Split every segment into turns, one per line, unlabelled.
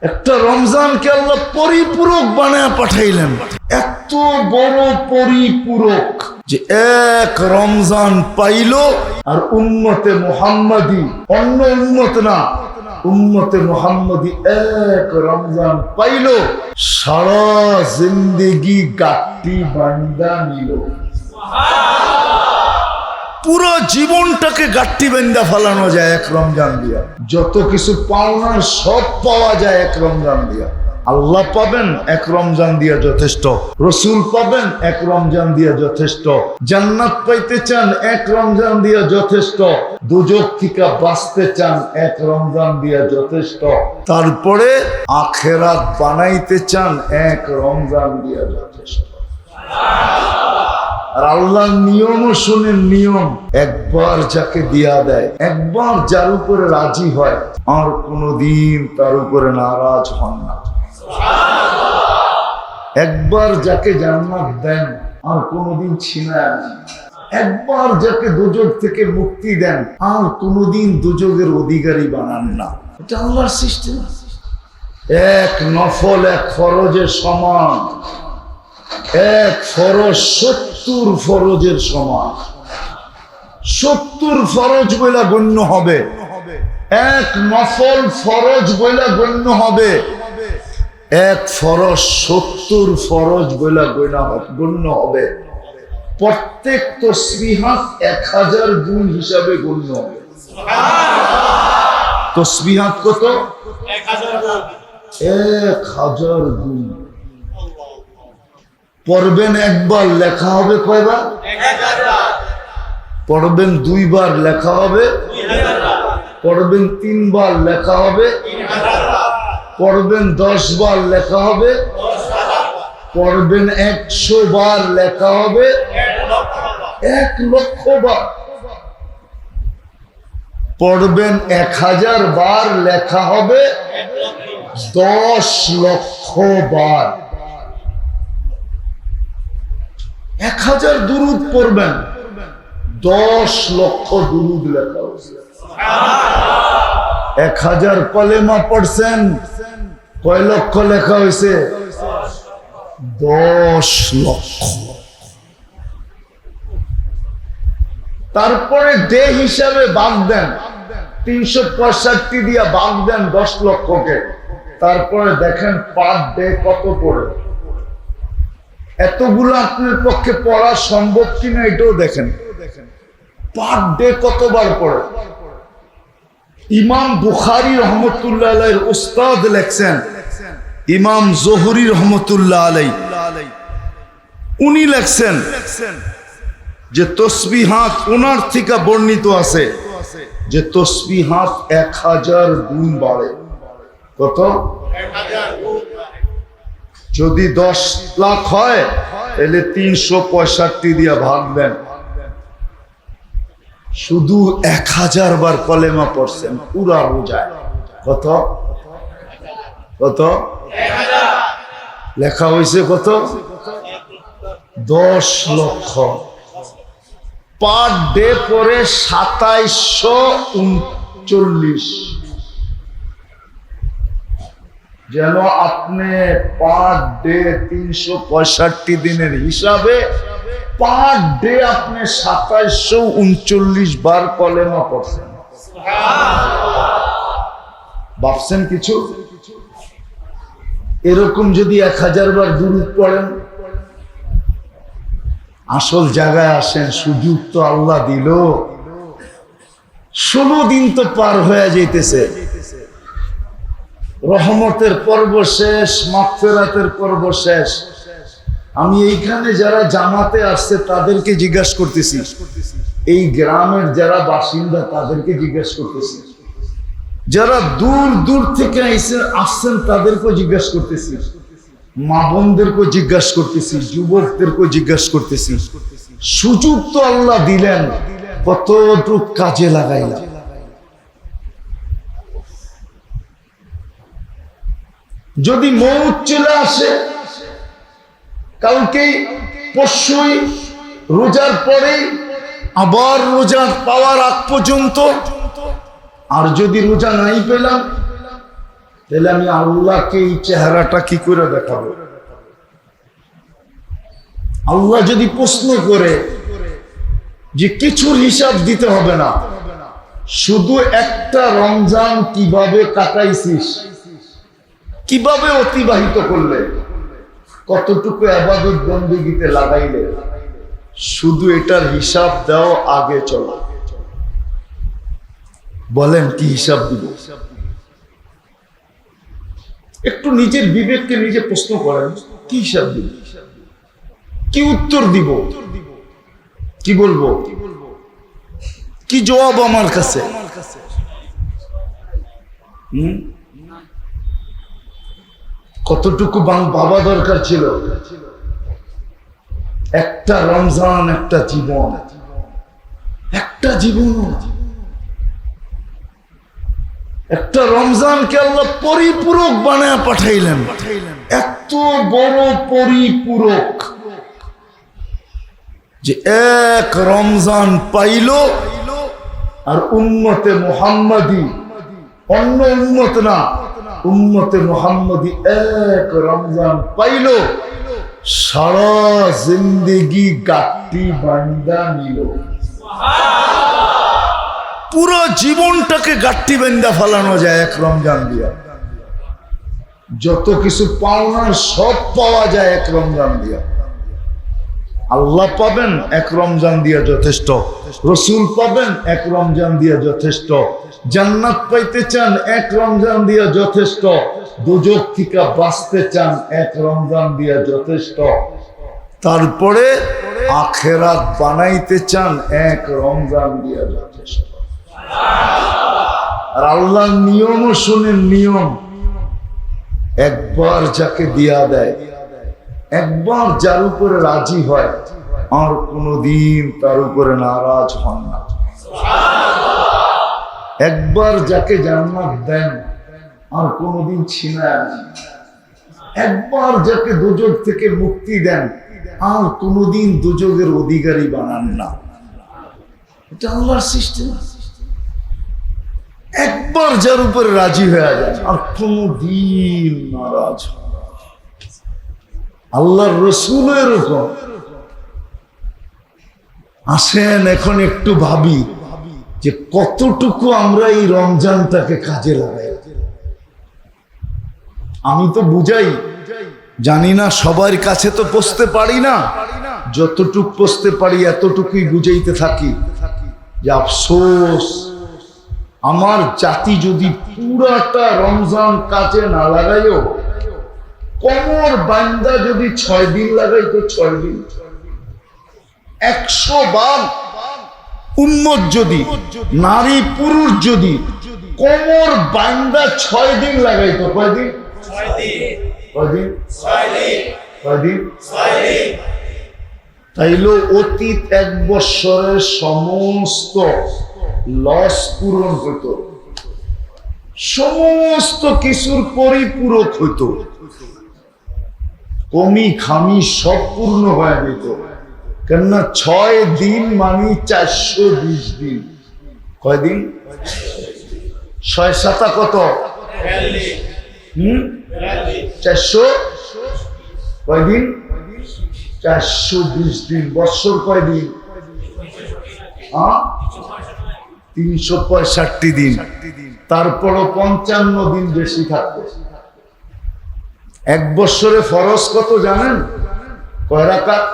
একটা রমজানকে আল্লাহ পরিপূরক বানায় পাঠাইলেন, এত বড় পরিপূরক যে এক রমজান পাইল আর উম্মতে মুহাম্মাদি, অন্য উম্মত না, উম্মতে মুহাম্মাদি এক রমজান পাইল, সারা জিন্দেগি গাট্টি বান্দা নিল। পুরো জীবনটাকে গাট্টি বান্দা ফালানো যায় এক রমজান দিয়া। যত কিছু পাওনার সব পাওয়া যায় এক রমজান দিয়া। আল্লাহ পাবেন এক রমজান দিয়া যথেষ্ট, রসুল পাবেন এক রমজান দিয়া যথেষ্ট, জান্নাত পাইতে চান এক রমজান দিয়া যথেষ্ট, দুজক থেকে বাঁচতে চান এক রমজান দিয়া যথেষ্ট, তারপরে আখেরাত বানাইতে চান এক রমজান দিয়া যথেষ্ট। আর আল্লাহর নিয়মও শুনেন, নিয়ম একবার যাকে দিয়া দেয়, একবার যার উপরে রাজি হয় আর কোনদিন তার উপরে নারাজ হন না। একবার যাকে জান্নাত দেন আর কোনদিন ছিনায় না। একবার যাকে দুজক থেকে মুক্তি দেন আর কোনদিন দুজকের অধিকারী বানান না। এটা আল্লাহর সিস্টেম। এক নফল এক ফরজের সমান, এক ফরজ 70 ফরজের সমান। 70 ফরজ বইলা গণ্য হবে, এক নফল ফরজ বইলা গণ্য হবে, এক ফরজ 70 ফরজ বইলা গণ্য হবে। প্রত্যেক তসবিহাত 1000 গুণ হিসাবে গণ্য হবে। তসবিহাত কত? 1000 গুণ। পড়বেন একবার, লেখা হবে কয়বার? 1000 বার। পড়বেন 2 বার, লেখা হবে 2000 বার। পড়বেন 3 বার, লেখা হবে 3000 বার। পড়বেন 10 বার, লেখা হবে 10000 বার। পড়বেন 100 বার, লেখা হবে 1 লক্ষ বার। পড়বেন 1000 বার, লেখা হবে 10 লক্ষ বার। 1000 দুরুদ পড়বেন, 10 লক্ষ দুরুদ লেখা হয়েছে। 1000 কলেমা পড়ছেন, কয় লক্ষ লেখা হয়েছে? 10 লক্ষ। তারপরে ডে হিসাবে ভাগ দেন, 365 দিয়া ভাগ দেন 10 লক্ষকে। তারপরে দেখেন পার ডে কত পড়ে। এতগুলো আপনার পক্ষে পড়া সম্ভব কিনা এটাও দেখেন। পার ডে কতবার পড়ে। ইমাম বুখারী রহমতুল্লাহ আলাইহির উস্তাদ লেখছেন, ইমাম জোহরি রহমতুল্লাহ আলাইহি, উনি লেখছেন যে তসবিহাত ওনার থেকে বর্ণিত আছে যে তসবিহাত 1000 গুণ বাড়ে। কত? 1000 গুণ। যদি 10 লাখ হয় তাহলে 365 দিয়া ভাগ দেন। শুধু 1000 বার কলেমা পড়ছেন পুরা রোজায়। কত? কত? 1000। লেখা হয়েছে কত? 10 লক্ষ। পার ডে পরে 2739। যেন আপনি পার ডে 365 দিনের হিসাবে পার ডে আপনি 2739 বার কলেমা পড়ছেন। ভাবছেন কিছু? এরকম যদি 1000 বার দুরূদ পড়েন, আসল জায়গায় আসেন। সুযোগ তো আল্লাহ দিল, 16 দিন তো পার হয়ে যাইতেছে। রহমতের পর্ব শেষ, মাগফিরাতের পর্ব শেষ। আমি এইখানে যারা জামাতে আসছে তাদেরকে জিজ্ঞাসা করতেছি, এই গ্রামের যারা বাসিন্দা তাদেরকে জিজ্ঞাসা করতেছি, যারা দূর দূর থেকে আসছেন তাদেরকেও জিজ্ঞাসা করতেছি, মা বোনদেরকেও জিজ্ঞাসা করতেছি, যুবকদেরকেও জিজ্ঞাসা করতেছি। সুযোগ তো আল্লাহ দিলেন, কতটুকু কাজে লাগাইলাম। যদি মৌত চলে আসে কালকেই, পরশুই, রোজার পরেই, আবার রোজা পাওয়ার আগ পর্যন্ত, আর যদি রোজা নাই পেলাম তাহলে আমি আল্লাহকে এই চেহারাটা কি করে দেখাবো? আল্লাহ যদি প্রশ্ন করে যে কিছুর হিসাব দিতে হবে না, শুধু একটা রমজান কিভাবে কাটাইছিস, কিভাবে অতিবাহিত করলে, কতটুকু ইবাদত বন্দেগীতে লাগাইলে, শুধু এটার হিসাব দাও, আগে চলো। বলেন কি হিসাব দিব? একটু নিজের বিবেককে নিজে প্রশ্ন করেন, কি হিসাব দিব, কি উত্তর দিব, কি বলবো, কি জবাব আমার কাছে? কতটুকু বাবা দরকার ছিল? একটা রমজান, একটা জীবন, একটা জীবন, একটা রমজানকে আল্লাহ পরিপূরক বানায় পাঠাইলেন। এত বড় পরিপূরক যে এক রমজান পাইল, আর উম্মতে মুহাম্মাদি, অন্য উম্মত না, উম্মতে মুহাম্মাদি এক রমজান পাইল, সারা জিন্দেগি গাট্টি বান্দা নিল। পুরো জীবনটাকে গাট্টি বান্দা ফেলানো যায় এক রমজান দিয়া। যত কিছু পাওনার সব পাওয়া যায় এক রমজান দিয়া। আল্লাহ পাবেন এক রমজান দিয়া যথেষ্ট, রসুল পাবেন এক রমজান দিয়া যথেষ্ট, জান্নাত পাইতে চান এক রমজান দিয়া যথেষ্ট, দুজক থেকে বাঁচতে চান এক রমজান দিয়া যথেষ্ট, তারপরে আখেরাত বানাইতে চান এক রমজান দিয়া যথেষ্ট। আর আল্লাহর নিয়মও শুনেন, নিয়ম একবার যাকে দিয়া দেয়, একবার যার উপরে রাজি হয়, আর কোনদিন তার উপরে নারাজ হন না। একবার যাকে জান্নাত দেন, আর কোনদিন ছিনায় না। একবার যাকে দুজক থেকে মুক্তি দেন, আর কোনদিন দুজকের অধিকারী বানান না। এটা আল্লাহর সিস্টেম। একবার যার উপরে রাজি হয়ে যায়, আর কোনদিন নারাজ হন না। আল্লাহর রসুল এরকম। আসেন এখন একটু ভাবি যে কতটুকু আমরা এই রমজানটাকে কাজে লাগাই। আমি তো বুঝাই, জানি না সবার কাছে তো পৌঁছতে পারি না, যতটুকু পৌঁছতে পারি এতটুকুই বুঝাইতে থাকি যে আফসোস, আমার জাতি যদি পুরাটা রমজান কাজে না লাগাইও, কোমর বান্দা যদি 6 দিন লাগাইতো, 6 দিন, 100 বার উম্মত যদি, নারী পুরুষ যদি কোমর বান্দা 6 দিন লাগাইতো, কয়দিন? 6 দিন। কয়দিন? 6 দিন। কয়দিন? 6 দিন। তাইলে অতীত 1 বছরের সমস্ত লস পূরণ হইতো, সমস্ত কিছুর পরিপূরক হইতো, কমি খামি সব পূর্ণ হয়ে যেত। কেননা 6 দিন মানে 420 দিন। কয়দিন? 6 7 কত? 400 কয়দিন? 420 দিন। বৎসর কয়দিন? 365 দিন। তারপরও 55 দিন বেশি থাকবে। 1 বছরে ফরজ কত জানেন? কয় রাকাত?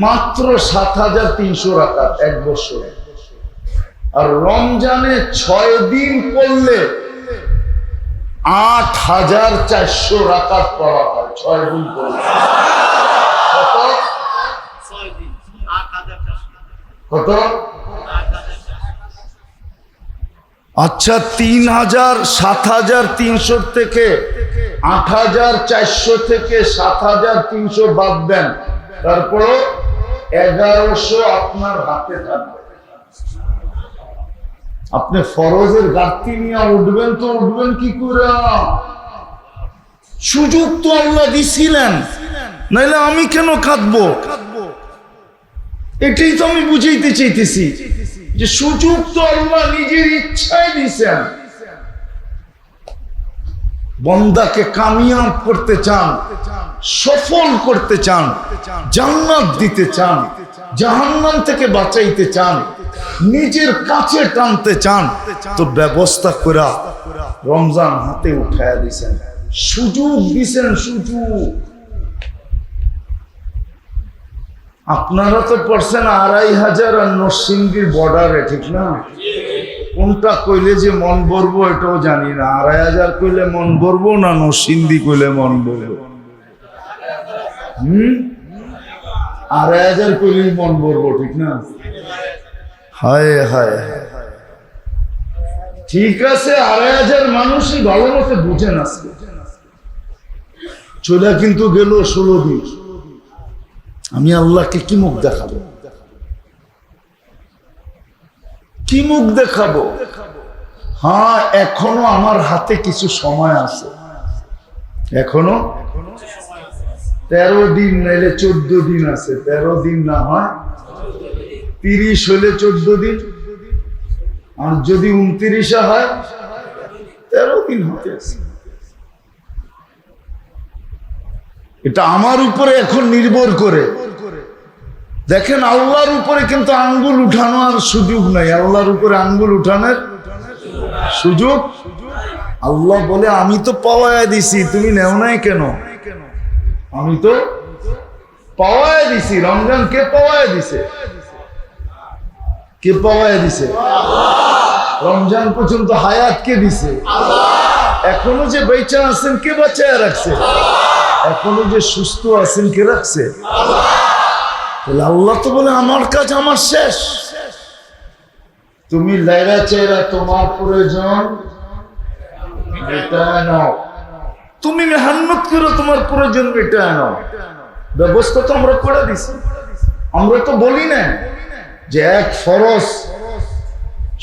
মাত্র 7300 রাকাত 1 বছরে। আর রমজানে 6 দিন পড়লে 8400 রাকাত পড়া হয়। 6 দিন পড়লে কত? 6 দিন 8400। কত? আচ্ছা, 3000 7300 থেকে 8400 থেকে 7300 বাদ দেন, তারপরও 1100 আপনার হাতে থাকবে। আপনি ফরজের ঘাটতি নিয়ে উঠবেন তো উঠবেন কি করে? সুযোগ তো আল্লাহ দিছিলেন, নাইলে আমি কেন কাঁদবো? এটাই তো আমি বুঝাইতে চাইতেছি যে সুযোগ তো আল্লাহ নিজের ইচ্ছায় দিছেন। বন্দাকে কামিয়াব করতে চান, সফল করতে চান, জান্নাত দিতে চান, জাহান্নাম থেকে বাঁচাইতে চান, নিজের কাছে টানতে চান, তো ব্যবস্থা করে রমজান হাতে উঠায়া দিছেন, সুযোগ দিছেন, সুযোগ। আপনারা তো পড়ছেন 2500 আর নরসিংদীর বর্ডারে, ঠিক না? কোনটা কইলে যে মন ভরবো এটাও জানি না। 2500 কইলে মন ভরবো না নরসিংদী কইলে মন ভরবো? 2500 কইলেই মন ভরবো, ঠিক না? হায় হায়, ঠিক আছে, 2500 মানুষই ভালো মতো বুঝেন। আজকে চলে কিন্তু গেল 16 দিন। আমি আল্লাহকে কি মুখ দেখাবো? কি মুখ দেখাবো? হ্যাঁ, এখনো আমার হাতে কিছু সময় আছে, এখনো 13 দিন, নাইলে 14 দিন আছে। 13 দিন না হয় 30 হলে 14 দিন, আর যদি 29 হয় 13 দিন হতে আছে। এটা আমার উপরে এখন নির্ভর করে। দেখেন, আল্লাহর উপরে কিন্তু আঙ্গুল উঠানো আর সুযোগ নাই। আল্লাহর উপরে আঙ্গুল উঠানোর সুযোগ, আল্লাহ বলে আমি তো পাওয়ায় দিছি, তুমি নেও নাই কেন? আমি তো পাওয়ায় দিছি। রমজান কে পাওয়ায় দিছে? কে পাওয়ায় দিছে? রমজান পর্যন্ত হায়াত কে দিছে? এখনো যে বেঁচে আছেন কে বাঁচায় রাখছে? এখনো যে সুস্থ আছেন কে রাখছে? আল্লাহ তো বলে আমার কাজ আমার শেষ। তুমি লাইরা চেরা তোমার প্রয়োজন মেটায় নাও, তুমি মেহনত করো তোমার প্রয়োজন মেটায় নাও। ব্যবস্থা তো আমরা করে দিছি। আমরা তো বলি না যে 1 ফরজ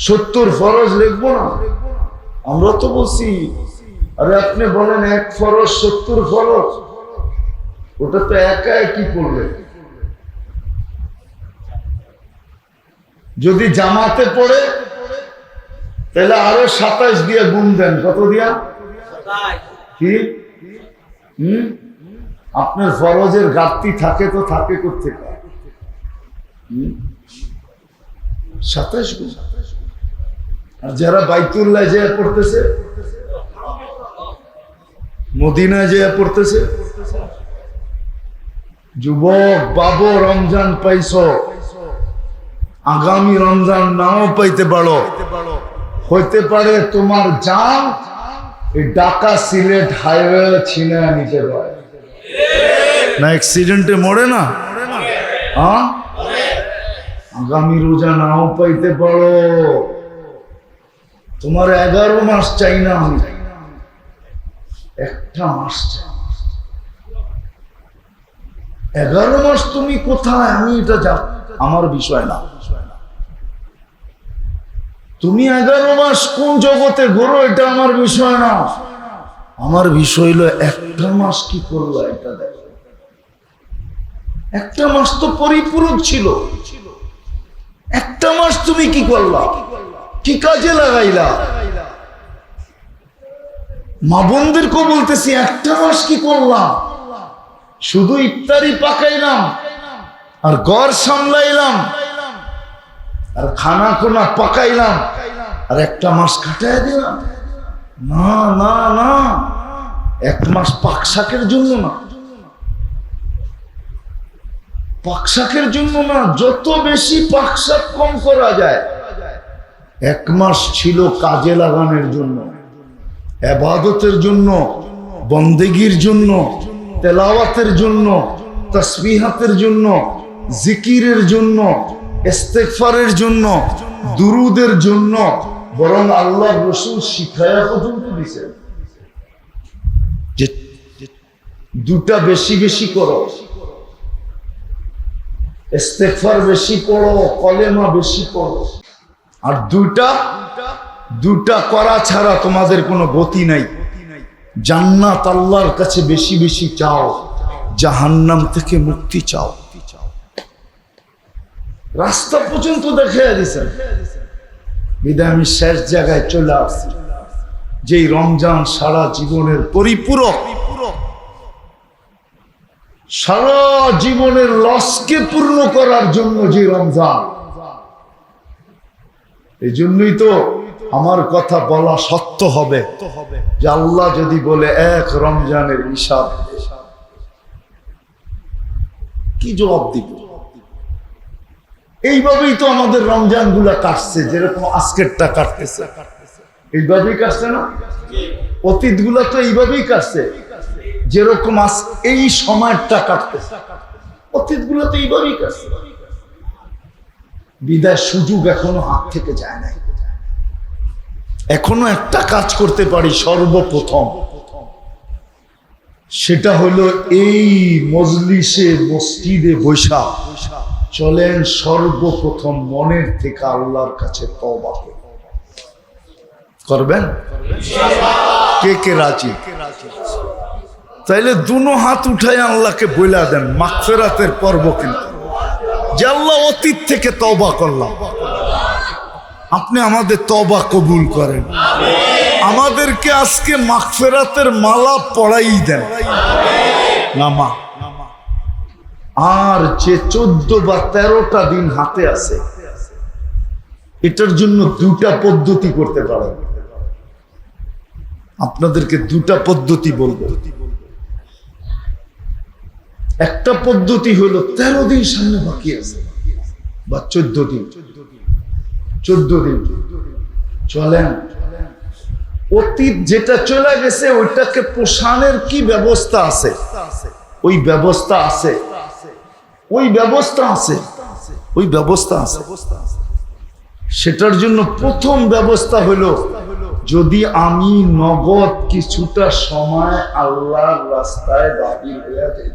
70 ফরজ লিখবো না। আমরা তো বলছি, আরে আপনি বলেন 1 ফরজ 70 ফরজ, ওটা তো একা একই পড়বে। যদি জামাতে পড়ে তাহলে আরো 27 দিয়ে গুণ দেন। কত দিয়া? কি? আপনার ফরজের ঘাটতি থাকে তো থাকে করতে 27 গুণ। আর যারা বাইতুল্লাহ যে পড়তেছে, মদিনা যে পড়তেছে, যুবক বাবু, রমজান পাইছো, আগামী রমজান নাও পাইতে পারো। হইতে পারে তোমার জান এই ঢাকা সিলেট হাইওয়ে ছিনে নিতে পারে না? অ্যাক্সিডেন্টে মরে না? হ্যাঁ, আগামী রোজা নাও পাইতে পারো। তোমার 11 মাস চাই না, আমি 1টা মাস চাই। 11 মাস তুমি কোথায়? আমি এটা আমার বিষয় না। তুমি 11 মাস কোন জগতে ঘোরো এটা আমার বিষয় না। আমার বিষয় হলো 1টা মাস কি করলো এটা দেখো। 1টা মাস তো পরিপূরক ছিল। 1টা মাস তুমি কি করলা? কি কাজে লাগাইলা? মা বোনদেরকে বলতেছি, 1টা মাস কি করলাম? শুধু ইফতারি পাকাইলাম আর ঘর সামলাইলাম আর খানা খোনা পাকাইলাম আর 1টা মাস কাটায় দিলাম? না না না, 1 মাস পাক শাকের জন্য না, পাক শাকের জন্য না। যত বেশি পাক শাক কম করা যায়। 1 মাস ছিল কাজে লাগানোর জন্য, ইবাদতের জন্য, বন্দেগীর জন্য, তেলাওয়াতের জন্য, তাসবিহাতের জন্য, জিকিরের জন্য, ইস্তেগফারের জন্য, দুরুদের জন্য। বরং আল্লাহর রাসূল শিখায়া পর্যন্ত দিয়েছেন যে 2টা বেশি বেশি করো, ইস্তেগফার বেশি পড়ো, কলেমা বেশি পড়ো। আর 2টা করা ছাড়া তোমাদের কোনো গতি নাই। জান্নাত আল্লাহর কাছে বেশি বেশি চাও, জাহান্নাম থেকে মুক্তি চাও। রাস্তা পর্যন্ত দেখিয়ে দিয়েছেন। বিদায় আমি শেষ জায়গায় চলে আসছি। যেই রমজান সারা জীবনের পরিপূরক, সারা জীবনের লসকে পূর্ণ করার জন্য যে রমজান। এই জন্যই তো আমার কথা বলা সত্য হবে যে আল্লাহ যদি বলে এক রমজানের হিসাব, কি জবাব দিব? এইভাবেই তো আমাদের রমজান গুলা কাটছে, যেরকম আজকেরটা কাটতেছে এইভাবেই কাটছে না? অতীত গুলা তো এইভাবেই কাটছে, যেরকম এই সময়টা কাটতেছে অতীত গুলা তো এইভাবেই কাটছে। বিদায় সুযোগ এখনো হাত থেকে যায় নাই। এখনো একটা কাজ করতে পারি সর্বপ্রথম, সেটা হলো এই মজলিসে মসজিদে বৈশা চলেন সর্বপ্রথম মনের থেকে আল্লাহর কাছে তওবা করবেন। কে কে রাজি? তাইলে দুনো হাত উঠাই আল্লাহকে বইলা দেন মাগফিরাতের পর্ব, কিন্তু যে আল্লাহ অতীত থেকে তওবা করলাম, আপনি আমাদের তওবা কবুল করেন, আমাদেরকে আজকে মাগফিরাতের মালা পড়াই দেন নামা। আর যে 14 বা 13টা দিন হাতে আছে, এটার জন্য দুটা পদ্ধতি করতে পারেন। আপনাদেরকে দুটা পদ্ধতি বলবো। একটা পদ্ধতি হলো 13 দিন সামনে বাকি আছে বা 14 দিন, 14 দিন চলেন অতীত যেটা চলে গেছে ওইটাকে পোষানোর কি ব্যবস্থা আছে, ওই ব্যবস্থা আছে, ওই ব্যবস্থা আছে, ওই ব্যবস্থা আছে। সেটার জন্য প্রথম ব্যবস্থা হলো, যদি আমি নগদ কিছুটা সময় আল্লাহর রাস্তায় বাহির হয়ে যাই,